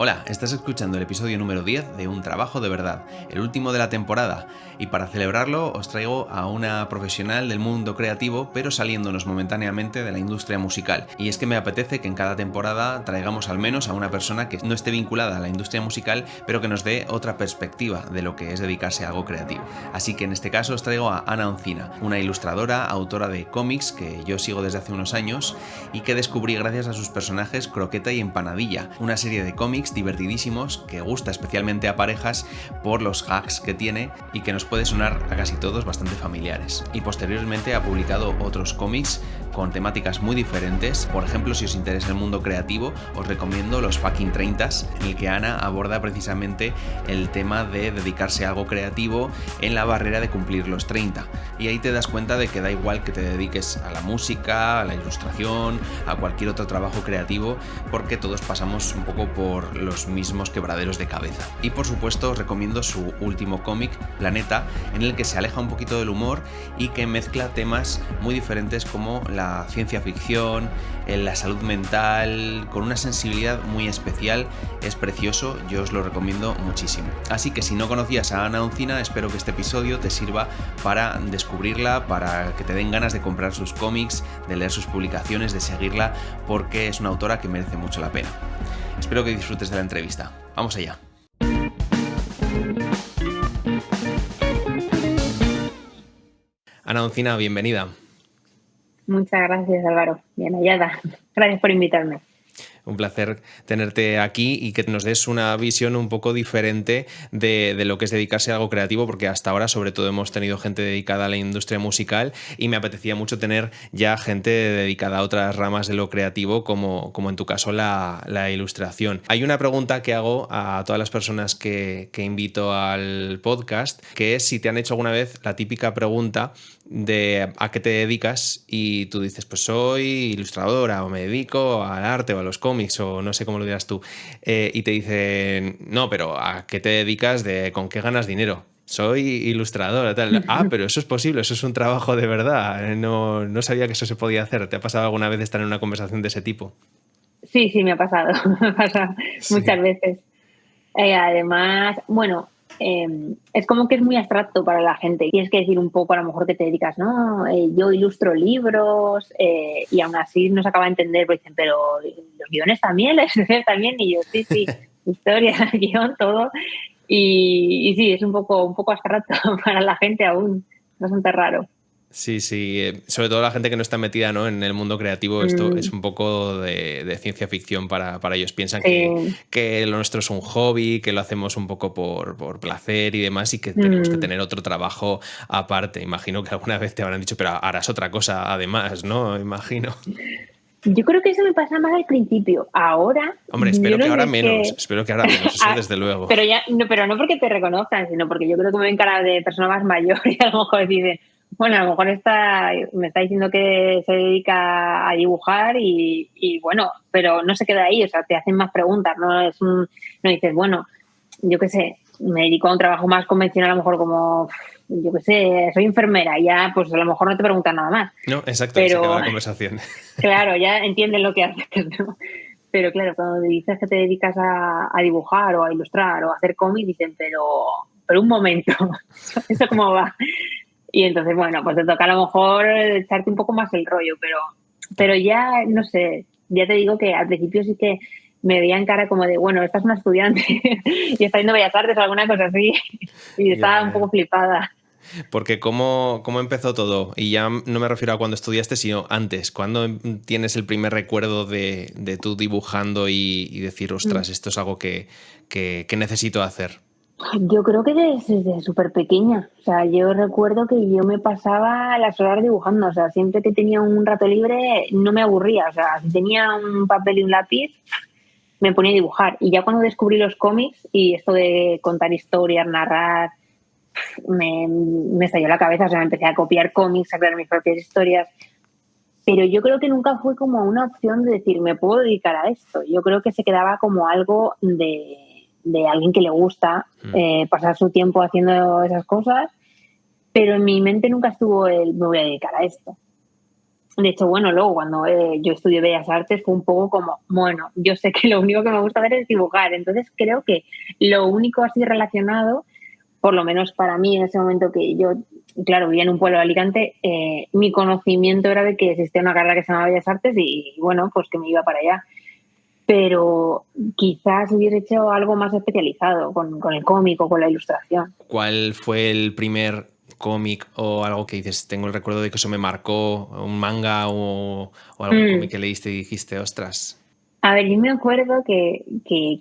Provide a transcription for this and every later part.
Hola, estás escuchando el episodio número 10 de Un Trabajo de Verdad, el último de la temporada, y para celebrarlo os traigo a una profesional del mundo creativo, pero saliéndonos momentáneamente de la industria musical. Y es que me apetece que en cada temporada traigamos al menos a una persona que no esté vinculada a la industria musical, pero que nos dé otra perspectiva de lo que es dedicarse a algo creativo. Así que en este caso os traigo a Ana Oncina, una ilustradora, autora de cómics que yo sigo desde hace unos años y que descubrí gracias a sus personajes Croqueta y Empanadilla, una serie de cómics divertidísimos que gusta especialmente a parejas por los hacks que tiene y que nos puede sonar a casi todos bastante familiares. Y posteriormente ha publicado otros cómics con temáticas muy diferentes. Por ejemplo, si os interesa el mundo creativo, os recomiendo Los Fucking 30s, en el que Ana aborda precisamente el tema de dedicarse a algo creativo en la barrera de cumplir los 30. Y ahí te das cuenta de que da igual que te dediques a la música, a la ilustración, a cualquier otro trabajo creativo, porque todos pasamos un poco por los mismos quebraderos de cabeza. Y por supuesto os recomiendo su último cómic, Planeta, en el que se aleja un poquito del humor y que mezcla temas muy diferentes como la ciencia ficción, la salud mental, con una sensibilidad muy especial. Es precioso, yo os lo recomiendo muchísimo. Así que si no conocías a Ana Oncina, espero que este episodio te sirva para descubrirla, para que te den ganas de comprar sus cómics, de leer sus publicaciones, de seguirla, porque es una autora que merece mucho la pena. Espero que disfrutes de la entrevista. Vamos allá. Ana Oncina, bienvenida. Muchas gracias, Álvaro. Bien hallada. Gracias por invitarme. Un placer tenerte aquí y que nos des una visión un poco diferente de lo que es dedicarse a algo creativo, porque hasta ahora sobre todo hemos tenido gente dedicada a la industria musical y me apetecía mucho tener ya gente dedicada a otras ramas de lo creativo, como en tu caso la ilustración. Hay una pregunta que hago a todas las personas que invito al podcast, que es si te han hecho alguna vez la típica pregunta de a qué te dedicas y tú dices, pues soy ilustradora o me dedico al arte o a los cómics o no sé cómo lo dirás tú, y te dicen, no, pero ¿a qué te dedicas? ¿Con qué ganas dinero? Soy ilustradora, tal. Ah, pero eso es posible, eso es un trabajo de verdad. No sabía que eso se podía hacer. ¿Te ha pasado alguna vez estar en una conversación de ese tipo? Sí, me ha pasado. Me ha pasado muchas Sí. veces. Además, bueno, es como que es muy abstracto para la gente. Tienes que decir un poco a lo mejor que te dedicas, ¿no? Yo ilustro libros y aún así no se acaba de entender, porque dicen, pero los guiones también, las historias también. Y yo, sí, historia, guión, todo. Y sí, es un poco abstracto para la gente aún. Bastante raro. Sí, sobre todo la gente que no está metida, ¿no?, en el mundo creativo, esto es un poco de ciencia ficción para ellos. Piensan Sí. que lo nuestro es un hobby, que lo hacemos un poco por placer y demás, y que tenemos que Mm. tener otro trabajo aparte. Imagino que alguna vez te habrán dicho, pero harás otra cosa además, ¿no? Imagino. Yo creo que eso me pasa más al principio. Ahora, Hombre, yo no sé, es espero que ahora menos, eso Ah, desde luego. pero ya, no, pero no porque te reconozcan, sino porque yo creo que me ven cara de persona más mayor y a lo mejor dicen, bueno, a lo mejor me está diciendo que se dedica a dibujar y bueno, pero no se queda ahí, o sea, te hacen más preguntas, no dices, bueno, yo qué sé, me dedico a un trabajo más convencional, a lo mejor como, yo qué sé, soy enfermera, y ya pues a lo mejor no te preguntan nada más, No, exacto, ahí se acaba pero la conversación. claro, ya entienden lo que haces, ¿no? Pero claro, cuando dices que te dedicas a dibujar o a ilustrar o a hacer cómics, dicen, pero un momento, ¿eso cómo va? Y entonces, bueno, pues te toca a lo mejor echarte un poco más el rollo, pero ya, no sé, ya te digo que al principio sí que me veían cara como de, bueno, esta es una estudiante y está yendo a Bellas Artes o alguna cosa así, y estaba un Ya. poco flipada. Porque ¿cómo empezó todo? Y ya no me refiero a cuando estudiaste, sino antes. ¿Cuándo tienes el primer recuerdo de tú dibujando y decir, Mm. ostras, esto es algo que necesito hacer? Yo creo que desde súper pequeña. O sea, yo recuerdo que yo me pasaba las horas dibujando. O sea, siempre que tenía un rato libre no me aburría. O sea, si tenía un papel y un lápiz, me ponía a dibujar. Y ya cuando descubrí los cómics y esto de contar historias, narrar, me estalló la cabeza. O sea, me empecé a copiar cómics, a crear mis propias historias. Pero yo creo que nunca fue como una opción de decir, me puedo dedicar a esto. Yo creo que se quedaba como algo de alguien que le gusta pasar su tiempo haciendo esas cosas, pero en mi mente nunca estuvo el me voy a dedicar a esto. De hecho, bueno, luego cuando yo estudié Bellas Artes fue un poco como, bueno, yo sé que lo único que me gusta hacer es dibujar, entonces creo que lo único así relacionado, por lo menos para mí en ese momento que yo, claro, vivía en un pueblo de Alicante, mi conocimiento era de que existía una carrera que se llamaba Bellas Artes y bueno, pues que me iba para allá. Pero quizás hubiese hecho algo más especializado con el cómic o con la ilustración. ¿Cuál fue el primer cómic o algo que dices, tengo el recuerdo de que eso me marcó, un manga o algún cómic Mm. que leíste y dijiste, ostras? A ver, yo me acuerdo que,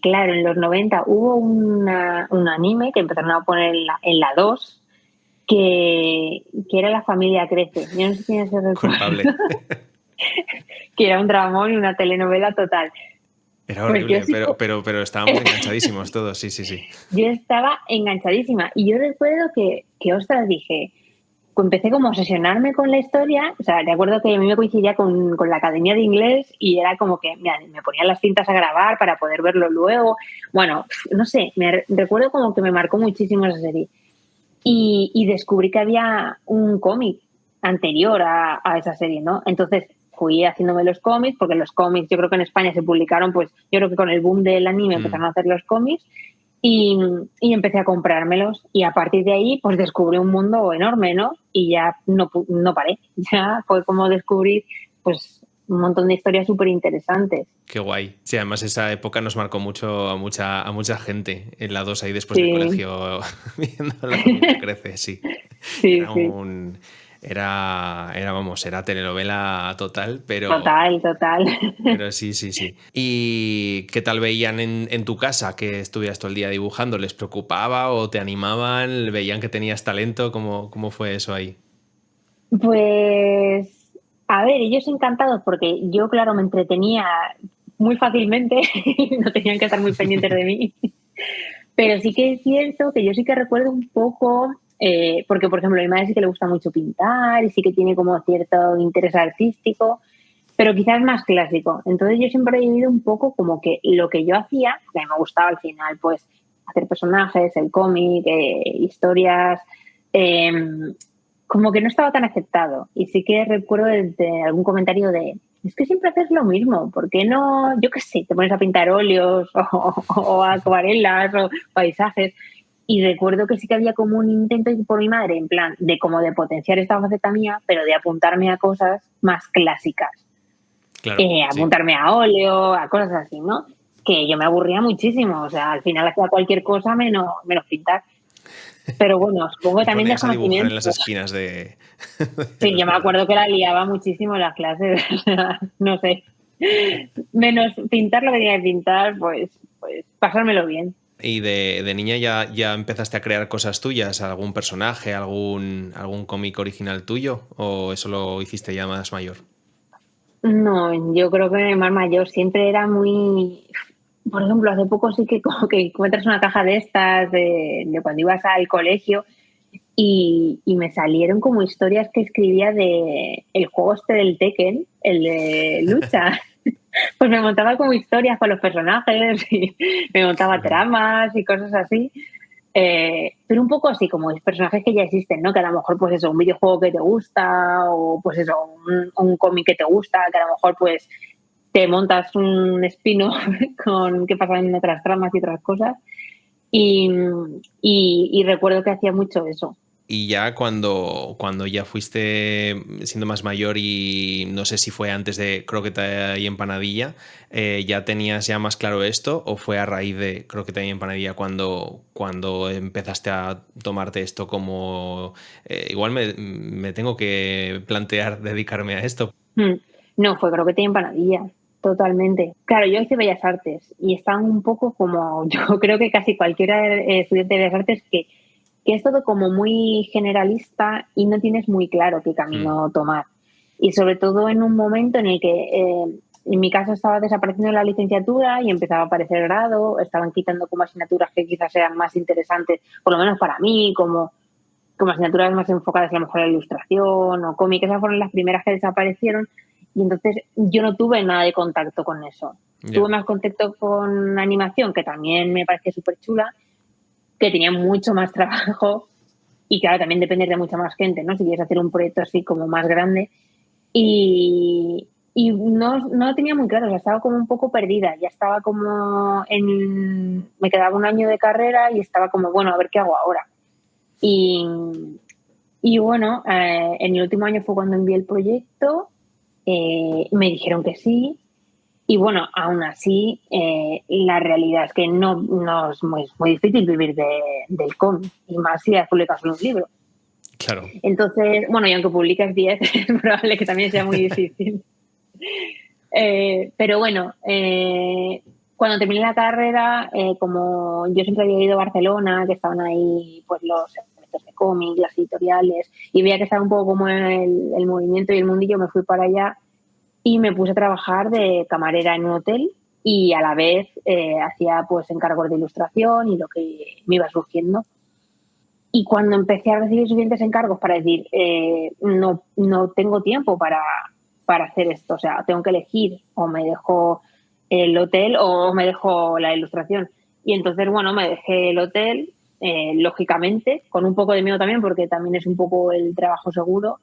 claro, en los 90 hubo un anime que empezaron a poner en la 2 que era La familia crece. Yo no sé si tienes ese recuerdo, Culpable. que era un dramón y una telenovela total. Era Pues yo horrible, sí, pero estábamos enganchadísimos todos, sí, sí, sí. yo estaba enganchadísima. Y yo recuerdo que ostras, dije, empecé como a obsesionarme con la historia. O sea, recuerdo que a mí me coincidía con la academia de inglés y era como que mira, me ponían las cintas a grabar para poder verlo luego. Bueno, no sé, recuerdo como que me marcó muchísimo esa serie. Y descubrí que había un cómic anterior a esa serie, ¿no? Entonces fui haciéndome los cómics, porque los cómics yo creo que en España se publicaron, pues yo creo que con el boom del anime empezaron a hacer los cómics y, y empecé a comprármelos y a partir de ahí pues descubrí un mundo enorme, ¿no? Y ya no paré, ya fue como descubrir pues un montón de historias súper interesantes. Qué guay. Sí, además esa época nos marcó mucho a mucha gente en la 2 ahí después del Sí, colegio viendo La familia crece, sí. sí, Era sí, un vamos, era telenovela total, total, total. pero sí, sí, sí. ¿Y qué tal veían en tu casa que estuvieras todo el día dibujando? ¿Les preocupaba o te animaban? ¿Veían que tenías talento? ¿Cómo fue eso ahí? Pues, a ver, ellos encantados porque yo, claro, me entretenía muy fácilmente, no tenían que estar muy pendientes de mí, pero sí que es cierto que yo sí que recuerdo un poco, porque por ejemplo a mi madre sí que le gusta mucho pintar y sí que tiene como cierto interés artístico, pero quizás más clásico. Entonces yo siempre he vivido un poco como que lo que yo hacía, que me gustaba al final, pues hacer personajes, el cómic, historias, eh, como que no estaba tan aceptado. Y sí que recuerdo de algún comentario de, es que siempre haces lo mismo, ¿por qué no, yo qué sé, te pones a pintar óleos o acuarelas o paisajes? Y recuerdo que sí que había como un intento por mi madre, en plan, de como de potenciar esta faceta mía, pero de apuntarme a cosas más clásicas. Claro, sí. Apuntarme a óleo, a cosas así, ¿no? Que yo me aburría muchísimo, o sea, al final hacía cualquier cosa menos pintar. Pero bueno, supongo que Te también ponías a dibujar en desconocimiento. las esquinas de Sí, los yo me cuadros. acuerdo que la liaba muchísimo en las clases, o sea, no sé. Menos pintar lo que tenía que pintar, pues pasármelo bien. ¿Y de niña ya empezaste a crear cosas tuyas? ¿Algún personaje, algún cómic original tuyo? ¿O eso lo hiciste ya más mayor? No, yo creo que más mayor siempre era muy... Por ejemplo, hace poco sí que como que encuentras una caja de estas de cuando ibas al colegio y me salieron como historias que escribía de el juego este del Tekken, el de lucha. Pues me montaba como historias con los personajes y me Qué montaba bueno. tramas y cosas así. Pero un poco así como personajes que ya existen, ¿no? Que a lo mejor pues eso, un videojuego que te gusta o pues eso, un cómic que te gusta, que a lo mejor pues te montas un espino con qué pasa en otras tramas y otras cosas. Y, y recuerdo que hacía mucho eso. Y ya cuando ya fuiste siendo más mayor y no sé si fue antes de Croqueta y Empanadilla, ¿ya tenías ya más claro esto o fue a raíz de Croqueta y Empanadilla cuando empezaste a tomarte esto como igual me tengo que plantear dedicarme a esto? Mm. No, fue creo que tiene empanadilla, totalmente. Claro, yo hice Bellas Artes y están un poco como, yo creo que casi cualquiera estudiante de Bellas Artes que es todo como muy generalista y no tienes muy claro qué Mm, camino tomar. Y sobre todo en un momento en el que, en mi caso, estaba desapareciendo la licenciatura y empezaba a aparecer grado, estaban quitando como asignaturas que quizás eran más interesantes, por lo menos para mí, como asignaturas más enfocadas a lo mejor a la ilustración o cómic, esas fueron las primeras que desaparecieron y entonces yo no tuve nada de contacto con eso. ya, Tuve más contacto con animación, que también me parece súper chula, que tenía mucho más trabajo y claro, también depender de mucha más gente, ¿no? Si quieres hacer un proyecto así como más grande. Y no lo tenía muy claro, o sea, estaba como un poco perdida, ya estaba como me quedaba un año de carrera y estaba como, bueno, a ver qué hago ahora. Y, y bueno, en el último año fue cuando envié el proyecto, me dijeron que sí. Y bueno, aún así, la realidad es que no es muy difícil vivir del cómic, y más si has publicado solo un libro. Claro. Entonces, bueno, y aunque publicas 10, es probable que también sea muy difícil. Pero bueno, cuando terminé la carrera, como yo siempre había ido a Barcelona, que estaban ahí pues los eventos de cómic, las editoriales, y veía que estaba un poco como el movimiento y el mundillo, me fui para allá y me puse a trabajar de camarera en un hotel y a la vez hacía pues encargos de ilustración y lo que me iba surgiendo. Y cuando empecé a recibir suficientes encargos para decir, no tengo tiempo para hacer esto, o sea, tengo que elegir o me dejo el hotel o me dejo la ilustración. Y entonces, bueno, me dejé el hotel, lógicamente, con un poco de miedo también, porque también es un poco el trabajo seguro.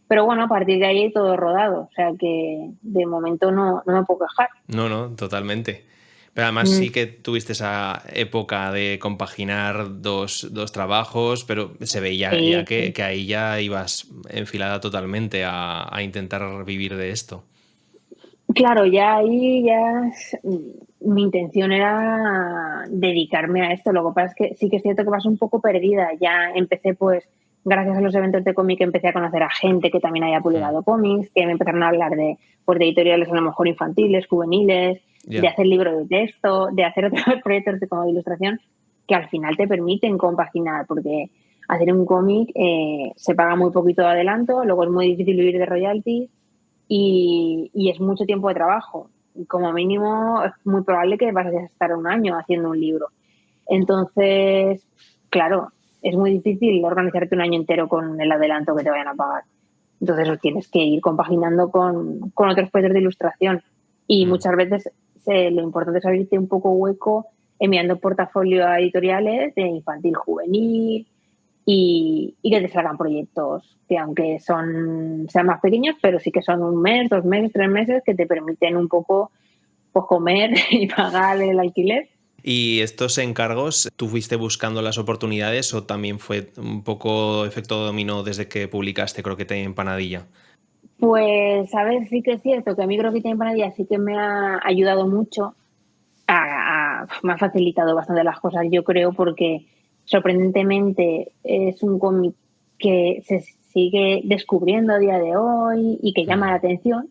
Pero bueno, a partir de ahí todo rodado, o sea que de momento no me puedo quejar. No, totalmente. Pero además Mm, sí que tuviste esa época de compaginar dos trabajos, pero se veía ya sí, que, sí. que ahí ya ibas enfilada totalmente a intentar vivir de esto. Claro, ya ahí mi intención era dedicarme a esto. Lo que pasa es que sí que es cierto que vas un poco perdida. Ya empecé, pues, gracias a los eventos de cómic, empecé a conocer a gente que también había Mm, publicado cómics, que me empezaron a hablar pues, de editoriales a lo mejor infantiles, juveniles, de ya. hacer libros de texto, de hacer otros proyectos como de ilustración, que al final te permiten compaginar, porque hacer un cómic se paga muy poquito de adelanto, luego es muy difícil vivir de royalties y es mucho tiempo de trabajo. Como mínimo, es muy probable que vas a estar un año haciendo un libro. Entonces, claro, es muy difícil organizarte un año entero con el adelanto que te vayan a pagar. Entonces, lo tienes que ir compaginando con otros proyectos de ilustración. Y Mm. muchas veces lo importante es abrirte un poco hueco enviando portafolio a editoriales de infantil juvenil, y que te salgan proyectos que aunque sean más pequeños, pero sí que son un mes, 2 meses, 3 meses que te permiten un poco pues, comer y pagar el alquiler. ¿Y estos encargos, tú fuiste buscando las oportunidades o también fue un poco efecto dominó desde que publicaste Croqueta y Empanadilla? Pues a ver, sí que es cierto que a mí Croqueta y Empanadilla sí que me ha ayudado mucho, me ha facilitado bastante las cosas, yo creo, porque sorprendentemente es un cómic que se sigue descubriendo a día de hoy y que llama la Mm, atención.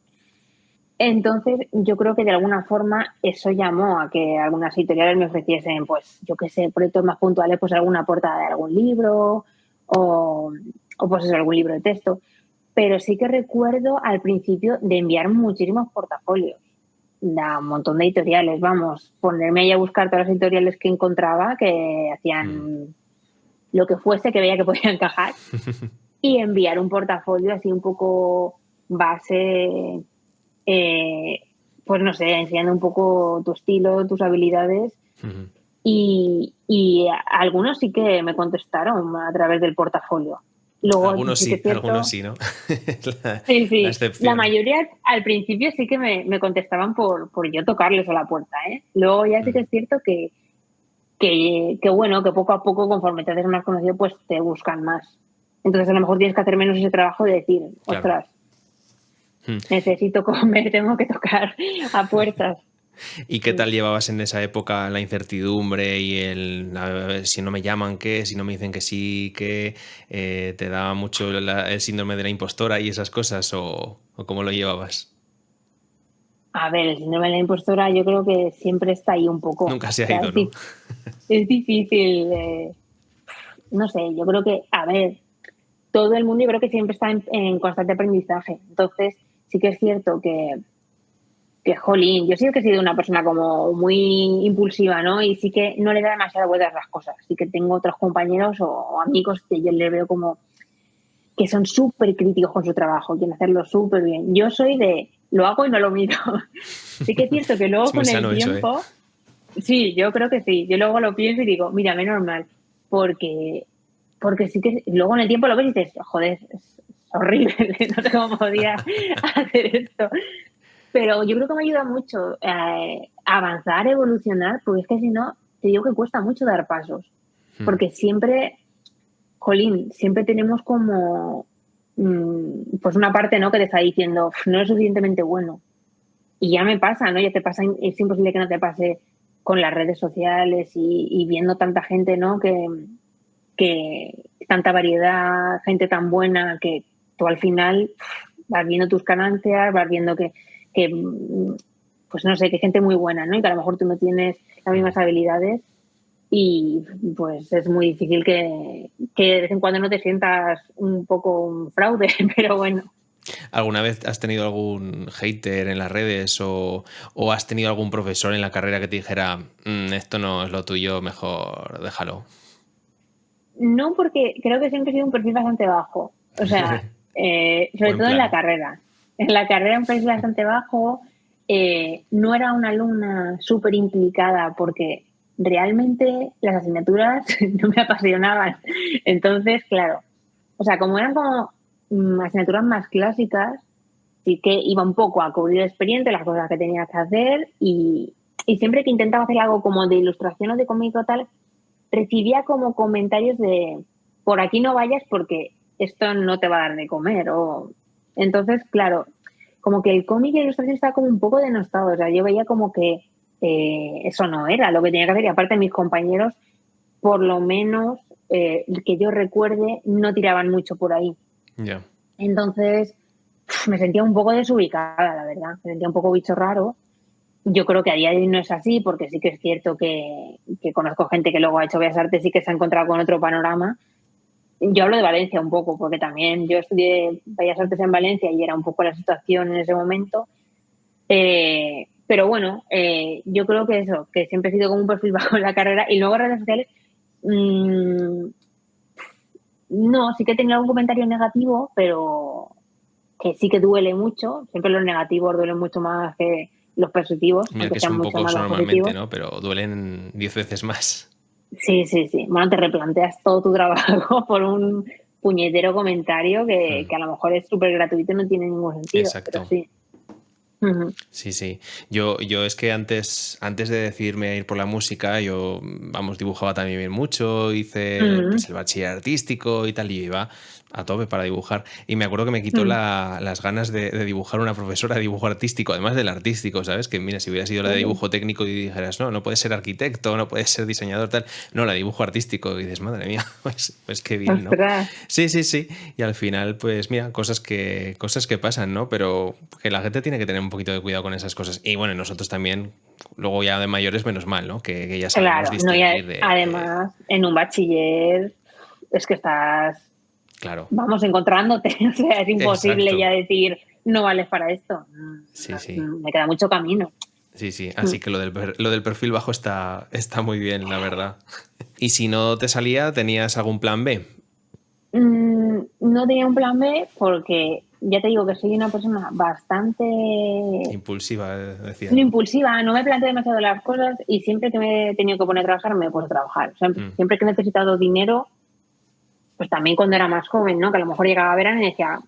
Entonces, yo creo que de alguna forma eso llamó a que algunas editoriales me ofreciesen, pues, yo qué sé, proyectos más puntuales, pues alguna portada de algún libro o pues eso, algún libro de texto. Pero sí que recuerdo al principio de enviar muchísimos portafolios a un montón de editoriales, vamos, ponerme ahí a buscar todas las editoriales que encontraba que mm. hacían lo que fuese que veía que podía encajar y enviar un portafolio así un poco base, eh, pues no sé, enseñando un poco tu estilo, tus habilidades. Ujú. Y algunos sí que me contestaron a través del portafolio. Luego sí que es Algunos cierto, sí, ¿no? La, sí, la sí, la excepción. mayoría al principio sí que me contestaban por yo tocarles a la puerta, ¿eh? Luego ya sí que Mm, es cierto que bueno, que poco a poco, conforme te haces más conocido, pues te buscan más. Entonces a lo mejor tienes que hacer menos ese trabajo de decir, claro. ostras, Mm. necesito comer, tengo que tocar a puertas. ¿Y qué tal llevabas en esa época la incertidumbre y a ver, si no me llaman, qué? Si no me dicen que sí, qué? ¿Te daba mucho el síndrome de la impostora y esas cosas o cómo lo llevabas? A ver, el síndrome de la impostora yo creo que siempre está ahí un poco. Nunca se O ha sea, ido, ¿no? es difícil, no sé, yo creo que, a ver, todo el mundo yo creo que siempre está en constante aprendizaje. Entonces, sí que es cierto jolín, yo sí que he sido una persona como muy impulsiva, ¿no? Y sí que no le da demasiadas vueltas a las cosas. Sí que tengo otros compañeros o amigos que yo le veo como que son súper críticos con su trabajo, quieren hacerlo súper bien. Yo soy lo hago y no lo miro. Sí que es cierto que luego Es muy con el sano eso, ¿eh? tiempo, sí, yo creo que sí. Yo luego lo pienso y digo, mira, menos mal, porque, porque sí que luego en el tiempo lo ves y dices, joder, horrible, no sé cómo podía hacer esto. Pero yo creo que me ayuda mucho a avanzar, evolucionar, porque es que si no, te digo que cuesta mucho dar pasos, porque siempre, jolín, siempre tenemos como, pues una parte, ¿no? Que te está diciendo, no es suficientemente bueno. Y ya me pasa, ¿no? Ya te pasa, es imposible que no te pase con las redes sociales y viendo tanta gente, ¿no? Que tanta variedad, gente tan buena, que tú al final vas viendo tus ganancias, vas viendo que pues no sé, que gente muy buena, ¿no? Y que a lo mejor tú no tienes las mismas habilidades y pues es muy difícil que de vez en cuando no te sientas un poco un fraude, pero bueno. ¿Alguna vez has tenido algún hater en las redes o has tenido algún profesor en la carrera que te dijera, esto no es lo tuyo, mejor déjalo"? No, porque creo que siempre he sido un perfil bastante bajo. O sea, sobre Buen todo en la plan. carrera. En la carrera un perfil bastante bajo. No era una alumna súper implicada porque realmente las asignaturas no me apasionaban. Entonces, claro, o sea, como eran como asignaturas más clásicas, sí que iba un poco a cubrir el expediente, las cosas que tenía que hacer y siempre que intentaba hacer algo como de ilustración o de cómic o tal, recibía como comentarios de por aquí no vayas porque esto no te va a dar de comer. Entonces, claro, como que el cómic y la ilustración estaba como un poco denostado. O sea, yo veía como que eso no era lo que tenía que hacer. Y aparte mis compañeros, por lo menos que yo recuerde, no tiraban mucho por ahí. Ya. Entonces, me sentía un poco desubicada, la verdad. Me sentía un poco bicho raro. Yo creo que a día de hoy no es así, porque sí que es cierto que conozco gente que luego ha hecho Bellas Artes y que se ha encontrado con otro panorama. Yo hablo de Valencia un poco, porque también yo estudié Bellas Artes en Valencia y era un poco la situación en ese momento. Pero bueno, yo creo que eso, que siempre he sido como un perfil bajo en la carrera y luego redes sociales, mmm, no, sí que he tenido algún comentario negativo, pero que sí que duele mucho. Siempre los negativos duelen mucho más que los positivos, Mira aunque que sean son mucho pocos más los normalmente, positivos. ¿no? Pero duelen 10 veces más. Sí, sí, sí. Bueno, te replanteas todo tu trabajo por un puñetero comentario que a lo mejor es súper gratuito y no tiene ningún sentido, pero Exacto. sí. Ujú, Sí, sí. Yo es que antes de decidirme a ir por la música, yo, vamos, dibujaba también bien mucho, hice ujú, pues el bachiller artístico y tal, y iba a tope para dibujar. Y me acuerdo que me quitó ujú. las ganas de dibujar una profesora de dibujo artístico, además del artístico, ¿sabes? Que mira, si hubiera sido la de Ole, dibujo técnico y dijeras, no, no puedes ser arquitecto, no puedes ser diseñador, tal. No, la de dibujo artístico. Y dices, madre mía, pues qué bien, ¿no? ostras. Sí, sí, sí. Y al final, pues mira, cosas que pasan, ¿no? Pero que la gente tiene que tener un poquito de cuidado con esas cosas. Y bueno, nosotros también, luego ya de mayores, menos mal, ¿no? Que ya sabemos Claro, no, y distinguir además en un bachiller es que estás, claro, vamos, encontrándote. O sea, es imposible exacto. ya decir, no vales para esto. Sí, sí. Me queda mucho camino. Sí, sí. Mm. Así que lo del perfil bajo está muy bien, la verdad. Y si no te salía, ¿tenías algún plan B? No tenía un plan B porque ya te digo que soy una persona bastante Impulsiva, no decían. impulsiva, no me planteo demasiado las cosas y siempre que me he tenido que poner a trabajar me he puesto a trabajar. O sea, Mm, siempre que he necesitado dinero, pues también cuando era más joven, ¿no? Que a lo mejor llegaba a verano y decía,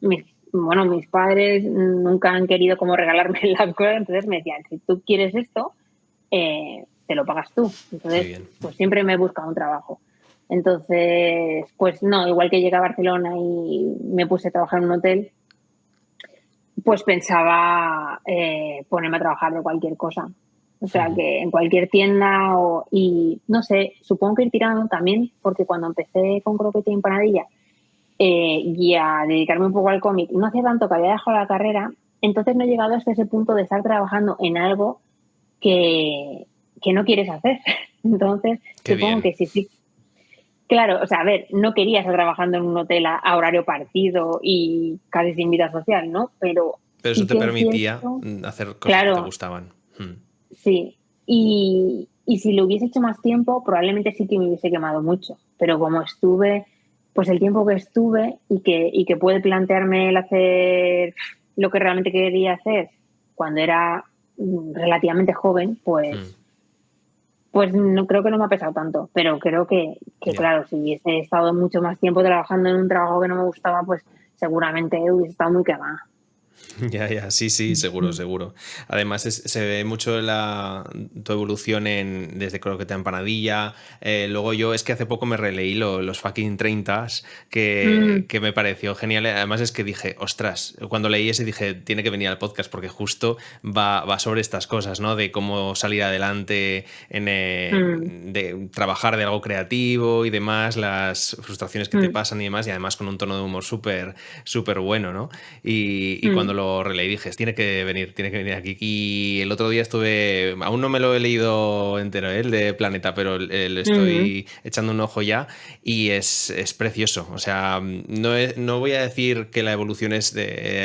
mis padres nunca han querido como regalarme las cosas, entonces me decían, si tú quieres esto, te lo pagas tú. qué Entonces, bien. pues siempre me he buscado un trabajo. Entonces, pues no, igual que llegué a Barcelona y me puse a trabajar en un hotel, pues pensaba ponerme a trabajar de cualquier cosa. O sea, que en cualquier tienda y no sé, supongo que ir tirando también, porque cuando empecé con croquete y empanadilla y a dedicarme un poco al cómic, no hacía tanto que había dejado la carrera, entonces no he llegado hasta ese punto de estar trabajando en algo que, que no quieres hacer. Entonces, Qué supongo bien. que sí, sí. Claro, o sea, a ver, no quería estar trabajando en un hotel a horario partido y casi sin vida social, ¿no? Pero Pero eso sí te que es permitía cierto, hacer cosas que te claro, gustaban. sí. Y si lo hubiese hecho más tiempo, probablemente sí que me hubiese quemado mucho. Pero como estuve, pues el tiempo que estuve y que pude plantearme el hacer lo que realmente quería hacer cuando era relativamente joven, Mm. pues Pues no creo que no me ha pesado tanto, pero creo que Ya. claro, si hubiese estado mucho más tiempo trabajando en un trabajo que no me gustaba, pues seguramente hubiese estado muy quemada. Ya, ya, sí, sí, seguro, Mm. seguro. Además, se ve mucho tu evolución desde Croqueta Empanadilla. Luego yo es que hace poco me releí los fucking 30 Mm, que me pareció genial. Además es que dije, ostras, cuando leí ese dije, tiene que venir al podcast porque justo va sobre estas cosas, ¿no? De cómo salir adelante, mm, de trabajar de algo creativo y demás, las frustraciones que te mm, pasan y demás, y además con un tono de humor súper, súper bueno, ¿no? Y cuando mm, lo releí dije, tiene que venir aquí. Y el otro día aún no me lo he leído entero, el de Planeta, pero le mm, estoy echando un ojo ya y es precioso. O sea, no voy a decir que la evolución es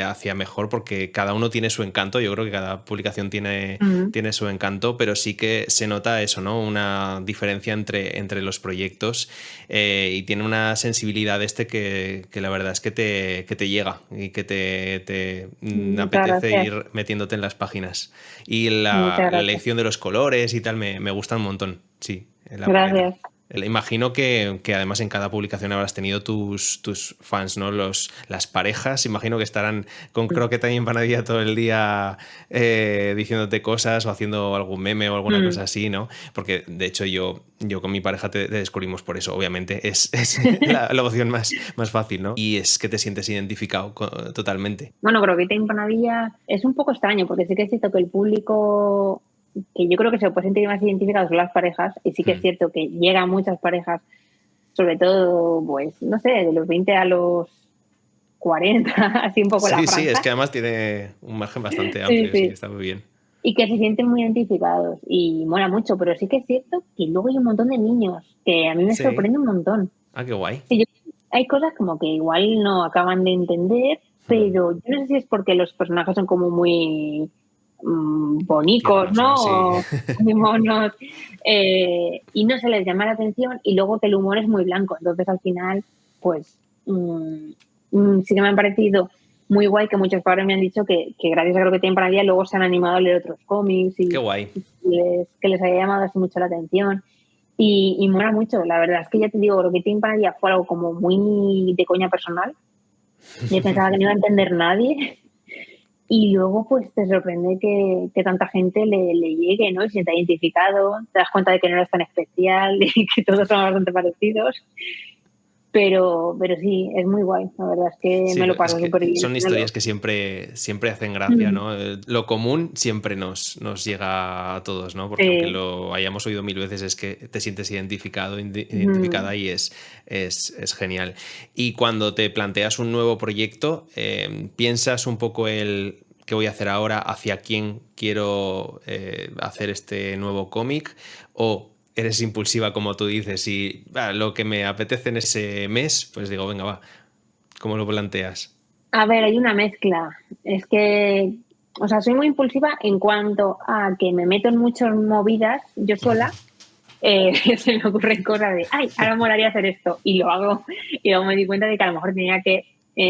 hacia mejor porque cada uno tiene su encanto. Yo creo que cada publicación mm, tiene su encanto, pero sí que se nota eso, ¿no? Una diferencia entre los proyectos y tiene una sensibilidad que la verdad es que te llega y que te muchas apetece gracias, ir metiéndote en las páginas. Y muchas la gracias. elección de los colores y tal me gusta un montón, sí, en la paleta. Gracias. Imagino que además en cada publicación habrás tenido tus fans, ¿no? Las parejas, imagino que estarán con croqueta y empanadilla todo el día diciéndote cosas o haciendo algún meme o alguna cosa Mm. así, ¿no? Porque de hecho yo con mi pareja te descubrimos por eso, obviamente. Es la opción más fácil, ¿no? Y es que te sientes identificado totalmente. Bueno, Croqueta y Empanadilla es un poco extraño porque sí que es cierto que el público que yo creo que se puede sentir más identificado son las parejas y sí que es Hmm. cierto que llega a muchas parejas, sobre todo, pues, no sé, de los 20 a los 40, así un poco la Sí, sí, es franja. que además tiene un margen bastante Sí, amplio, sí, sí. está muy bien. Y que se sienten muy identificados y mola mucho, pero sí que es cierto que luego hay un montón de niños que a mí me Sí. sorprende un montón. Ah, qué guay. Sí, hay cosas como que igual no acaban de entender, Hmm. pero yo no sé si es porque los personajes son como muy bonicos, Tiernos, ¿no? Sí. ¿no? O muy monos, y no se les llama la atención y luego que el humor es muy blanco. Entonces al final, pues sí que me han parecido muy guay que muchos padres me han dicho que gracias a lo que tienen para día luego se han animado a leer otros cómics Qué y guay. que les haya llamado así mucho la atención. Y mola mucho, la verdad es que ya te digo, lo que te Empanadilla fue algo como muy de coña personal. Yo pensaba que no iba a entender nadie y luego pues te sorprende que tanta gente le llegue, ¿no? Y se sienta identificado, te das cuenta de que no eres tan especial y que todos son bastante parecidos. Pero sí, es muy guay, la verdad es que Sí, me lo es paso que súper bien son haciéndolo. historias que siempre hacen gracia, Mm, ¿no? Lo común siempre nos llega a todos, ¿no? Porque aunque sí, lo hayamos oído mil veces, es que te sientes identificado, mm. identificada y es genial. Y cuando te planteas un nuevo proyecto, piensas un poco qué voy a hacer ahora, hacia quién quiero hacer este nuevo cómic, o eres impulsiva como tú dices y lo que me apetece en ese mes, pues digo, venga, va. ¿Cómo lo planteas? A ver, hay una mezcla. Es que, o sea, soy muy impulsiva en cuanto a que me meto en muchas movidas yo sola. Se me ocurren cosas de, ay, ahora molaría hacer esto y lo hago. Y luego me di cuenta de que a lo mejor tenía que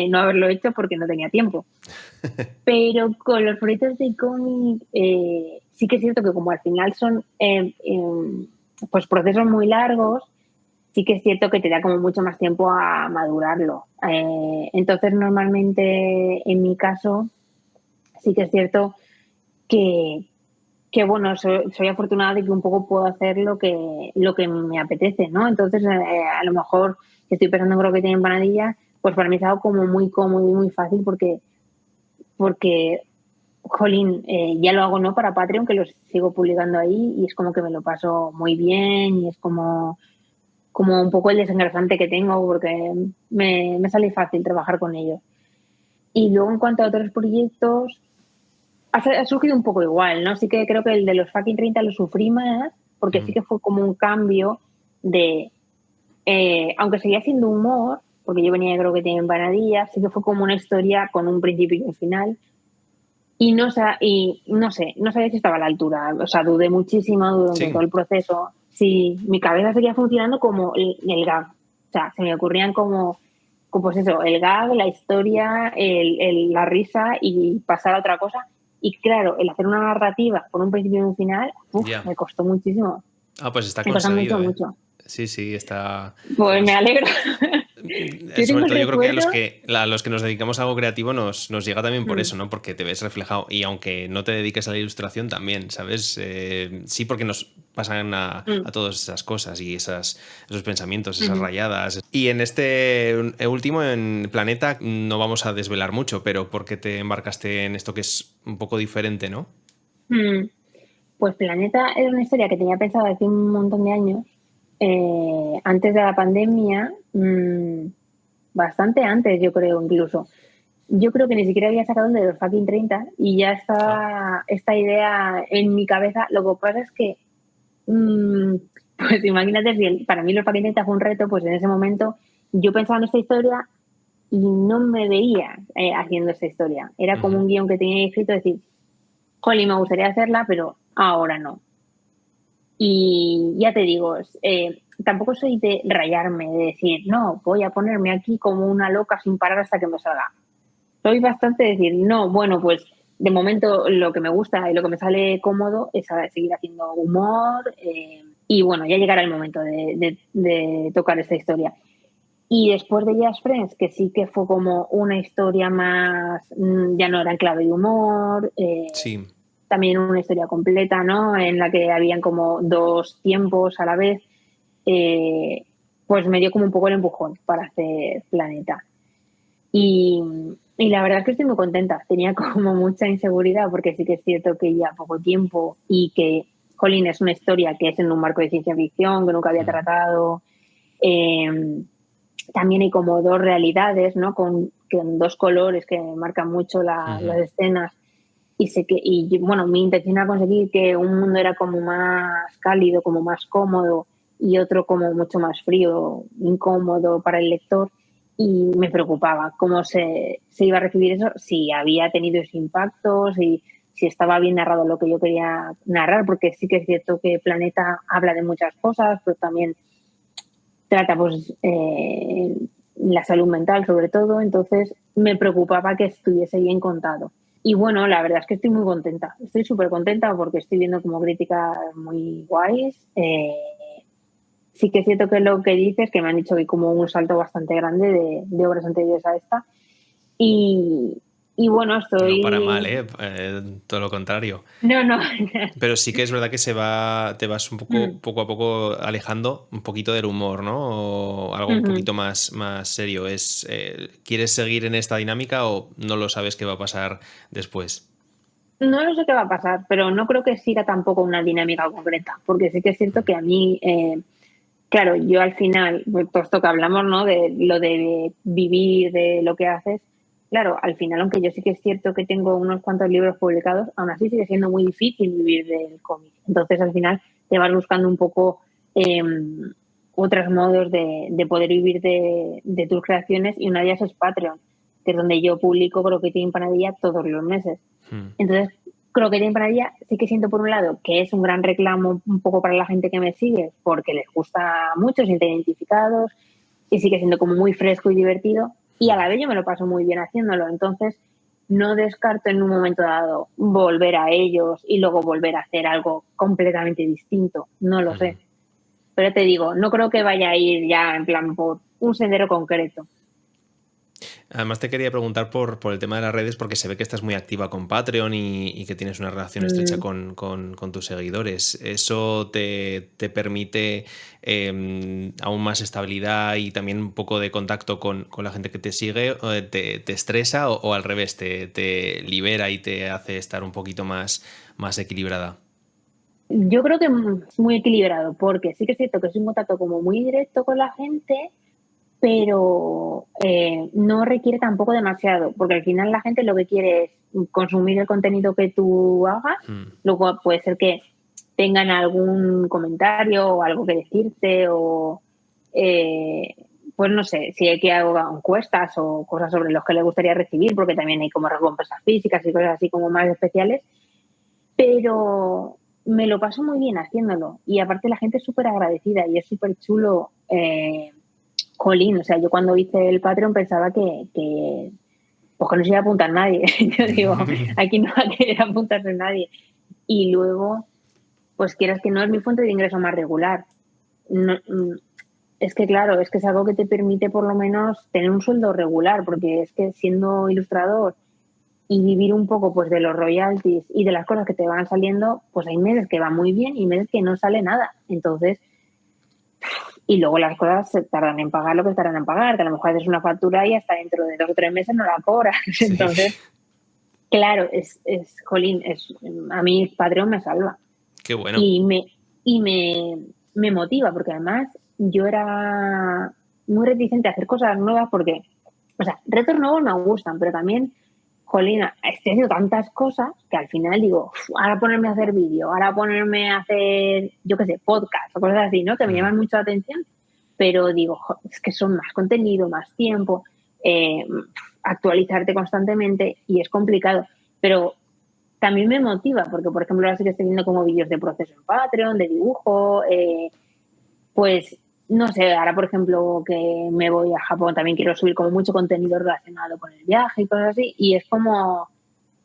no haberlo hecho porque no tenía tiempo. Pero con los proyectos de cómic, sí que es cierto que como al final son pues procesos muy largos, sí que es cierto que te da como mucho más tiempo a madurarlo. Entonces, normalmente, en mi caso, sí que es cierto que, que bueno, soy afortunada de que un poco puedo hacer lo que me apetece, ¿no? Entonces, a lo mejor, si estoy pensando en croqueta y empanadilla, pues para mí es algo como muy cómodo y muy fácil porque jolín, ya lo hago, ¿no? Para Patreon, que los sigo publicando ahí y es como que me lo paso muy bien y es como un poco el desengrasante que tengo porque me sale fácil trabajar con ellos. Y luego en cuanto a otros proyectos, ha surgido un poco igual, ¿no? Sí que creo que el de los fucking 30 lo sufrí más porque sí Ujú. que fue como un cambio de, aunque seguía siendo humor, porque yo venía de creo que tiene empanadillas, sí que fue como una historia con un principio y un final. Y no sé, no sabía si estaba a la altura. O sea, dudé muchísimo durante todo Sí, el proceso. Si mi cabeza seguía funcionando como el gag. O sea, se me ocurrían como pues eso, el gag, la historia, la risa y pasar a otra cosa. Y claro, el hacer una narrativa con un principio y un final, uf, ya. me costó muchísimo. Ah, pues está Me cuesta mucho, conseguido, ¿eh? mucho. Sí, está... Pues me Además, alegro. Yo tengo sobre el todo yo creo que recuerdo. a los que nos dedicamos a algo creativo nos llega también por Mm, eso, ¿no? Porque te ves reflejado. Y aunque no te dediques a la ilustración también, ¿sabes? Sí, porque nos pasan mm, a todas esas cosas y esos pensamientos, esas ujú, rayadas. Y en este último, en Planeta, no vamos a desvelar mucho, pero ¿por qué te embarcaste en esto que es un poco diferente, ¿no? mm. Pues Planeta era una historia que tenía pensada hace un montón de años, antes de la pandemia, bastante antes, yo creo, incluso. Yo creo que ni siquiera había sacado el de los fucking 30 y ya Ah, estaba esta idea en mi cabeza. Lo que pasa es que, mm, pues imagínate, si para mí los fucking 30 fue un reto, pues en ese momento yo pensaba en esta historia y no me veía haciendo esta historia. Era como ujú, un guión que tenía escrito, decir, jolly, me gustaría hacerla, pero ahora no. Y ya te digo, tampoco soy de rayarme, de decir, no, voy a ponerme aquí como una loca sin parar hasta que me salga. Soy bastante de decir, no, bueno, pues de momento lo que me gusta y lo que me sale cómodo es seguir haciendo humor y bueno, ya llegará el momento de tocar esta historia. Y después de Jazz Friends, que sí que fue como una historia más, ya no era en clave de humor, sí. también una historia completa, ¿no? En la que habían como dos tiempos a la vez, eh, pues me dio como un poco el empujón para hacer Planeta. Y, y la verdad es que estoy muy contenta. Tenía como mucha inseguridad porque sí que es cierto que ya poco tiempo y que, jolín, es una historia que es en un marco de ciencia ficción que nunca había Mm, tratado. Eh, También hay como dos realidades, ¿no? Con dos colores que marcan mucho las ujú, escenas y sé que, y bueno, mi intención era conseguir que un mundo era como más cálido, como más cómodo y otro como mucho más frío, incómodo para el lector y me preocupaba cómo se iba a recibir eso, si había tenido ese impacto, si estaba bien narrado lo que yo quería narrar, porque sí que es cierto que Planeta habla de muchas cosas, pero también trata pues la salud mental sobre todo, entonces me preocupaba que estuviese bien contado. Y bueno, la verdad es que estoy muy contenta, estoy súper contenta porque estoy viendo como críticas muy guays. Sí que es cierto que lo que dices, que me han dicho que hay como un salto bastante grande de obras anteriores a esta. Y, y bueno, No para mal, estoy... ¿eh? Todo lo contrario. No, no. Pero sí que es verdad que te vas un poco a poco alejando un poquito del humor, ¿no? O algo un poquito más serio. ¿Quieres seguir en esta dinámica o no lo sabes qué va a pasar después? No lo sé qué va a pasar, pero no creo que siga tampoco una dinámica concreta, porque sí que es cierto que a mí, claro, yo al final, pues, todo esto que hablamos, ¿no? De lo de vivir, de lo que haces, claro, al final, aunque yo sí que es cierto que tengo unos cuantos libros publicados, aún así sigue siendo muy difícil vivir del cómic. Entonces, al final, te vas buscando un poco otros modos de poder vivir de tus creaciones y una de ellas es Patreon, que es donde yo publico Croquetín y Panadilla todos los meses. Hmm. Entonces, Croqueta y Empanadilla sí que siento por un lado que es un gran reclamo un poco para la gente que me sigue porque les gusta mucho, se sienten identificados y sigue siendo como muy fresco y divertido y a la vez yo me lo paso muy bien haciéndolo. Entonces, no descarto en un momento dado volver a ellos y luego volver a hacer algo completamente distinto. No lo sé. Pero te digo, no creo que vaya a ir ya en plan por un sendero concreto. Además te quería preguntar por el tema de las redes porque se ve que estás muy activa con Patreon y que tienes una relación estrecha Mm, con tus seguidores. ¿Eso te permite aún más estabilidad y también un poco de contacto con la gente que te sigue? ¿O te estresa o al revés, te libera y te hace estar un poquito más equilibrada? Yo creo que es muy equilibrado, porque sí que es cierto que es un contacto como muy directo con la gente, pero no requiere tampoco demasiado, porque al final la gente lo que quiere es consumir el contenido que tú hagas, Mm, luego puede ser que tengan algún comentario o algo que decirte o eh, pues no sé, si hay que hacer encuestas o cosas sobre los que le gustaría recibir, porque también hay como recompensas físicas y cosas así como más especiales, pero me lo paso muy bien haciéndolo y aparte la gente es súper agradecida y es súper chulo. Jolín, o sea, yo cuando hice el Patreon pensaba pues que no se iba a apuntar nadie. Yo digo, aquí no va a querer apuntarse nadie. Y luego pues quieras que no es mi fuente de ingreso más regular. No, es que claro, es que es algo que te permite por lo menos tener un sueldo regular, porque es que siendo ilustrador y vivir un poco pues de los royalties y de las cosas que te van saliendo, pues hay meses que va muy bien y meses que no sale nada. Entonces, y luego las cosas se tardan en pagar lo que tardan en pagar, que a lo mejor haces una factura y hasta dentro de 2 o 3 meses no la cobras. Sí. Entonces, claro, jolín, a mí Patreon me salva. Qué bueno. Me motiva, porque además yo era muy reticente a hacer cosas nuevas porque, o sea, retos nuevos me gustan, pero también, jolina, estoy haciendo tantas cosas que al final digo, ahora ponerme a hacer vídeo, ahora ponerme a hacer, yo qué sé, podcast o cosas así, ¿no? Que me llaman mucho la atención, pero digo, es que son más contenido, más tiempo, actualizarte constantemente y es complicado, pero también me motiva, porque por ejemplo ahora sí que estoy viendo como vídeos de proceso en Patreon, de dibujo, pues no sé, ahora por ejemplo que me voy a Japón también quiero subir como mucho contenido relacionado con el viaje y cosas así, y es como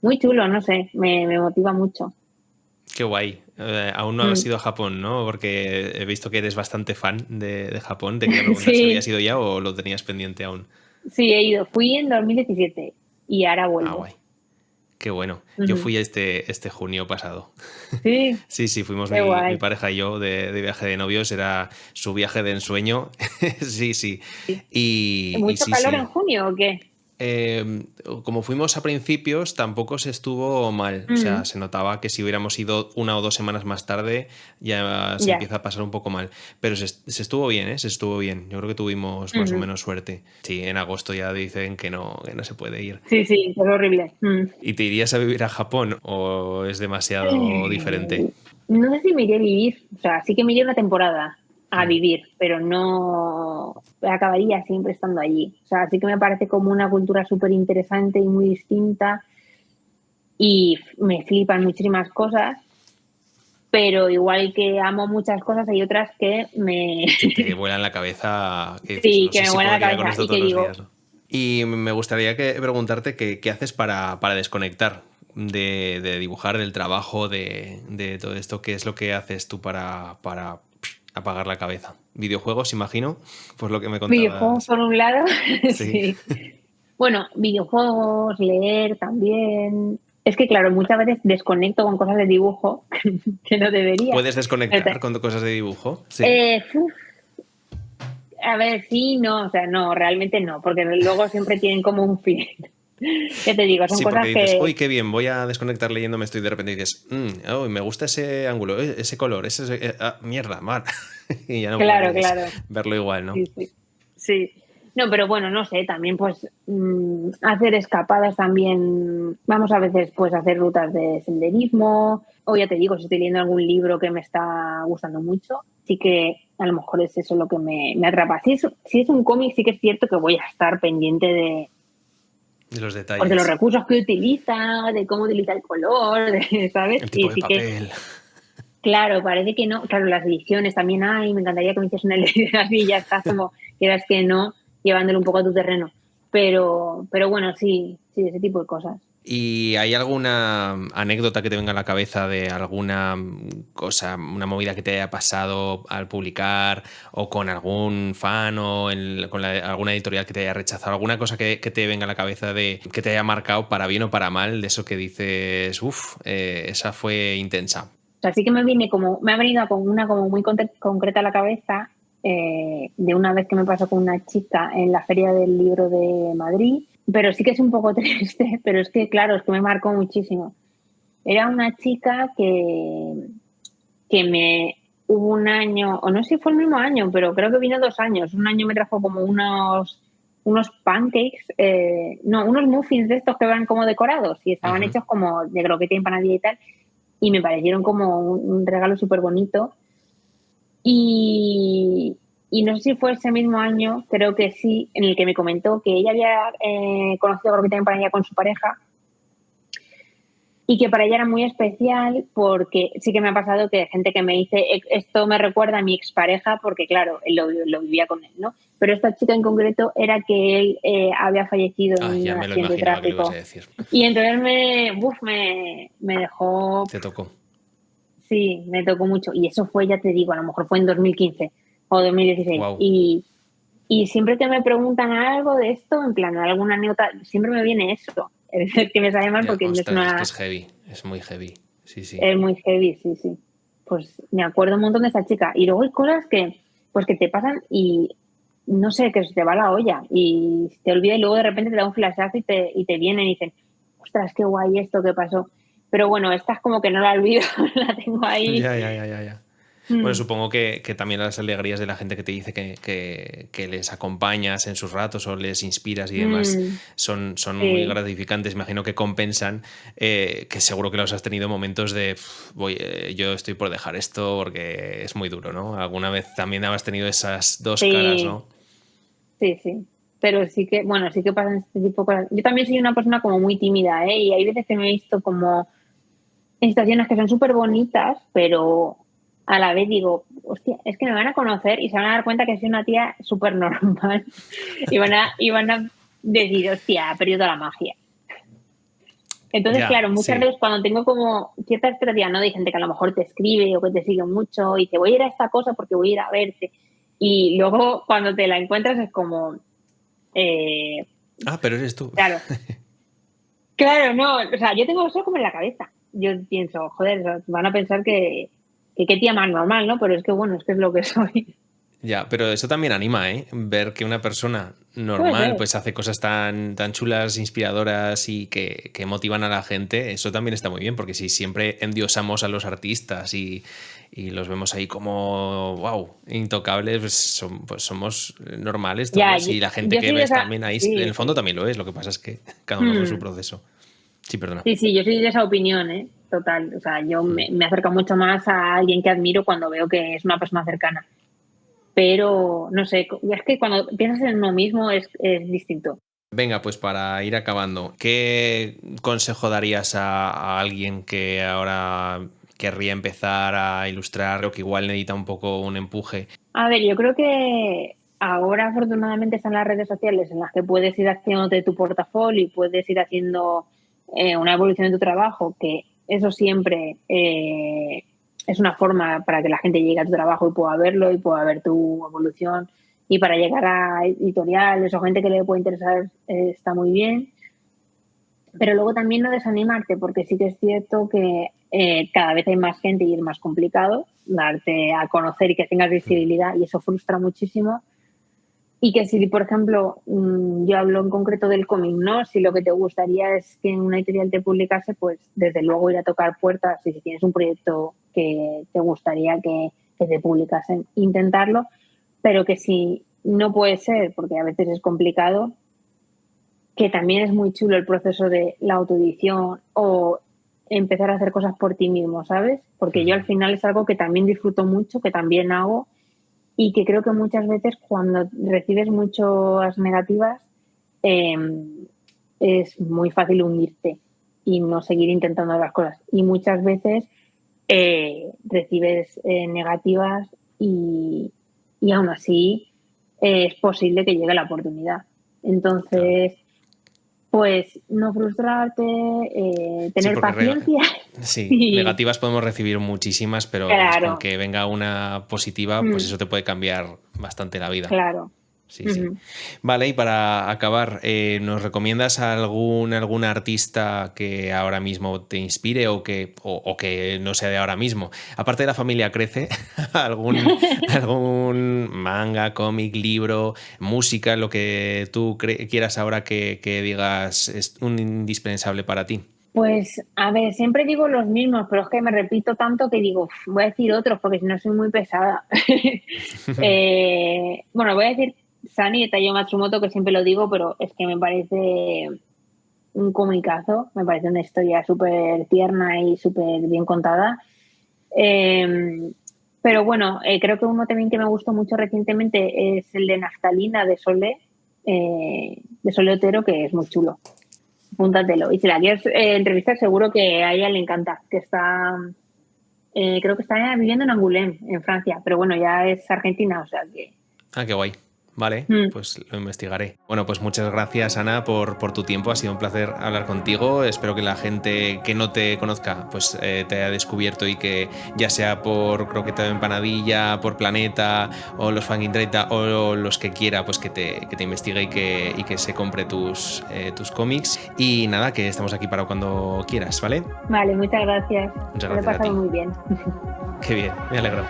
muy chulo, no sé, me motiva mucho. Qué guay. Aún no has ido a Japón, ¿no? Porque he visto que eres bastante fan de Japón. Te quería preguntar si habías Sí, ido ya o lo tenías pendiente aún. sí, he ido, fui en 2017 y ahora Ah, vuelvo. guay. Qué bueno. Yo fui este junio pasado. Sí, Sí, fuimos qué mi guay. pareja y yo de viaje de novios. Era su viaje de ensueño. Sí. Y ¿Mucho sí, calor en sí. junio o qué? Como fuimos a principios, tampoco se estuvo mal. O sea, se notaba que si hubiéramos ido 1 o 2 semanas más tarde, ya se Ya. empieza a pasar un poco mal. Pero se estuvo bien, ¿eh? Se estuvo bien. Yo creo que tuvimos más o menos suerte. Sí, en agosto ya dicen que no se puede ir. Sí, sí, es horrible. ¿Y te irías a vivir a Japón o es demasiado diferente? No sé si me iría a vivir, o sea, sí que me iría una temporada a Mm. vivir, pero no acabaría siempre estando allí. O sea, sí que me parece como una cultura súper interesante y muy distinta y me flipan muchísimas cosas, pero igual que amo muchas cosas, hay otras que me... Que te vuelan la cabeza, que dices, sí, no que sé me si vuela la podría con cabeza esto y que todos los digo, días, ¿no? Y me gustaría preguntarte qué haces para desconectar de dibujar, del trabajo, de todo esto. ¿Qué es lo que haces tú para apagar la cabeza? ¿Videojuegos, imagino? Por lo que me videojuegos contabas. por un lado, Sí. sí. Bueno, videojuegos, leer también. Es que, claro, muchas veces desconecto con cosas de dibujo que no debería. ¿Puedes desconectar con cosas de dibujo? Sí. Uf, a ver, sí, no, o sea, no, realmente no, porque luego siempre tienen como un fin. Ya te digo, son Sí, porque cosas dices, uy, que, qué bien, voy a desconectar leyéndome esto y de repente dices, uy, me gusta ese ángulo, ese color, mierda, mal. Y ya no claro, puedes claro, verlo igual, ¿no? sí, sí, sí. No, pero bueno, no sé, también pues hacer escapadas también, vamos a veces pues a hacer rutas de senderismo, o ya te digo, si estoy leyendo algún libro que me está gustando mucho, sí que a lo mejor es eso lo que me atrapa. Si es un cómic, sí que es cierto que voy a estar pendiente De los pues de los detalles, recursos que utiliza, de cómo utiliza el color, ¿sabes? el tipo Y de sí que, papel. claro, parece que no. Claro, las ediciones también hay, me encantaría que me hiciesen una edición así y ya estás como, quieras que no, llevándolo un poco a tu terreno. Pero bueno, sí, sí, ese tipo de cosas. ¿Y hay alguna anécdota que te venga a la cabeza de alguna cosa, una movida que te haya pasado al publicar o con algún fan o con alguna editorial que te haya rechazado? ¿Alguna cosa que te venga a la cabeza de que te haya marcado para bien o para mal, de eso que dices, uff, esa fue intensa? O sea, sí que me ha venido con una como muy concreta a la cabeza de una vez que me pasó con una chica en la Feria del Libro de Madrid, pero sí que es un poco triste, pero es que, claro, es que me marcó muchísimo. Era una chica que hubo un año, o no sé si fue el mismo año, pero creo que vino 2 años. Un año me trajo como unos pancakes, no, unos muffins de estos que van como decorados y estaban Ujú. hechos como de croqueta y empanadilla y tal. Y me parecieron como un regalo súper bonito. Y, y no sé si fue ese mismo año, creo que sí, en el que me comentó que ella había conocido a croqueta y empanadilla con su pareja y que para ella era muy especial porque sí que me ha pasado que hay gente que me dice esto me recuerda a mi expareja porque claro, él lo vivía con él, ¿no? Pero esta chica en concreto era que él había fallecido en Ah, un ya me lo accidente de imaginaba que lo ibas a tráfico decir. y entonces me dejó, Te tocó. sí, me tocó mucho. Y eso fue, ya te digo, a lo mejor fue en 2015 o 2016. Wow. Y siempre que me preguntan algo de esto, en plan, alguna anécdota, siempre me viene eso. Es que me sale mal Ya, porque no es ostras, es que una... es heavy, es muy heavy. Sí, sí. Es muy heavy, sí, sí. Pues me acuerdo un montón de esa chica. Y luego hay cosas que, pues que te pasan y no sé, que se te va la olla y te olvida y luego de repente te da un flashazo y te vienen y dicen, ostras, qué guay esto que pasó. Pero bueno, esta es como que no la olvido, la tengo ahí. Ya, ya, ya, ya, ya. Bueno, Mm, supongo que también las alegrías de la gente que te dice que les acompañas en sus ratos o les inspiras y demás mm, son muy sí. gratificantes. Imagino que compensan, que seguro que los has tenido momentos de yo estoy por dejar esto porque es muy duro, ¿no? Alguna vez también has tenido esas dos caras, Sí, ¿no? sí, sí. Pero sí que, bueno, sí que pasan este tipo de cosas. Yo también soy una persona como muy tímida, ¿eh? Y hay veces que me he visto como en situaciones que son súper bonitas, pero a la vez digo, hostia, es que me van a conocer y se van a dar cuenta que soy una tía súper normal y van a decir, hostia, ha perdido toda la magia. Entonces, Ya, claro, muchas sí. veces cuando tengo como cierta expectativa, ¿no? De gente que a lo mejor te escribe o que te sigue mucho y te voy a ir a esta cosa porque voy a ir a verte. Y luego cuando te la encuentras es como, eh, Ah, pero eres tú. claro, claro, no, o sea, yo tengo eso como en la cabeza. Yo pienso, joder, van a pensar que qué tía más normal, ¿no? Pero es que bueno, es que es lo que soy. Ya, pero eso también anima, ¿eh? Ver que una persona Puede normal ser. pues hace cosas tan chulas, inspiradoras y que motivan a la gente, eso también está muy bien, porque si siempre endiosamos a los artistas y los vemos ahí como, wow, intocables, pues somos normales Ya, todos y la gente yo que soy de ves esa, también ahí, en sí, el fondo sí. también lo es, lo que pasa es que cada uno con su Hmm. proceso. Sí, perdona. Sí, sí, yo soy de esa opinión, ¿eh? Total. O sea, yo Mm. me acerco mucho más a alguien que admiro cuando veo que es una persona cercana. Pero, no sé, es que cuando piensas en uno mismo es distinto. Venga, pues para ir acabando, ¿qué consejo darías a alguien que ahora querría empezar a ilustrar o que igual necesita un poco un empuje? A ver, yo creo que ahora afortunadamente están las redes sociales en las que puedes ir haciéndote tu portafolio y puedes ir haciendo una evolución de tu trabajo, que eso siempre es una forma para que la gente llegue a tu trabajo y pueda verlo y pueda ver tu evolución y para llegar a editoriales o gente que le puede interesar está muy bien. Pero luego también no desanimarte, porque sí que es cierto que cada vez hay más gente y es más complicado darte a conocer y que tengas Mm. visibilidad y eso frustra muchísimo. Y que si, por ejemplo, yo hablo en concreto del cómic, ¿no? Si lo que te gustaría es que en una editorial te publicase, pues desde luego ir a tocar puertas y si tienes un proyecto que te gustaría que te publicasen, intentarlo, pero que si no puede ser, porque a veces es complicado, que también es muy chulo el proceso de la autoedición o empezar a hacer cosas por ti mismo, ¿sabes? Porque yo al Ujú. final es algo que también disfruto mucho, que también hago y que creo que muchas veces cuando recibes muchas negativas eh, es muy fácil hundirte y no seguir intentando las cosas. Y muchas veces recibes negativas y aún así es posible que llegue la oportunidad. Claro. Entonces, pues no frustrarte, Sí, tener porque paciencia sí, y negativas podemos recibir muchísimas, pero con claro, que venga una positiva, pues mm, eso te puede cambiar bastante la vida. claro. Sí, sí. Ujú. Vale, y para acabar, ¿nos recomiendas algún artista que ahora mismo te inspire o que no sea de ahora mismo? Aparte de La familia crece, algún manga, cómic, libro, música, lo que tú quieras ahora que digas es un indispensable para ti? Pues a ver, siempre digo los mismos, pero es que me repito tanto que digo, "Uf, voy a decir otros porque si no soy muy pesada." Bueno, voy a decir Sani de Taiyo Matsumoto, que siempre lo digo, pero es que me parece un comunicazo, me parece una historia súper tierna y súper bien contada. Eh, pero bueno, creo que uno también que me gustó mucho recientemente es el de Naftalina de Sole Otero, que es muy chulo. Apúntatelo. Y si la quieres entrevistar, seguro que a ella le encanta, que está, creo que está viviendo en Angoulême, en Francia, pero bueno, ya es argentina, o sea que Ah, qué guay. Vale, pues lo investigaré. Bueno, pues muchas gracias, Ana, por tu tiempo. Ha sido un placer hablar contigo. Espero que la gente que no te conozca pues te haya descubierto y que ya sea por Croqueta de Empanadilla, por Planeta o los Fangin 30 o los que quiera, pues que te investigue y que se compre tus cómics. Y nada, que estamos aquí para cuando quieras, ¿vale? Vale, muchas gracias. Muchas Me lo he gracias a ti. pasado muy bien. Qué bien, me alegro.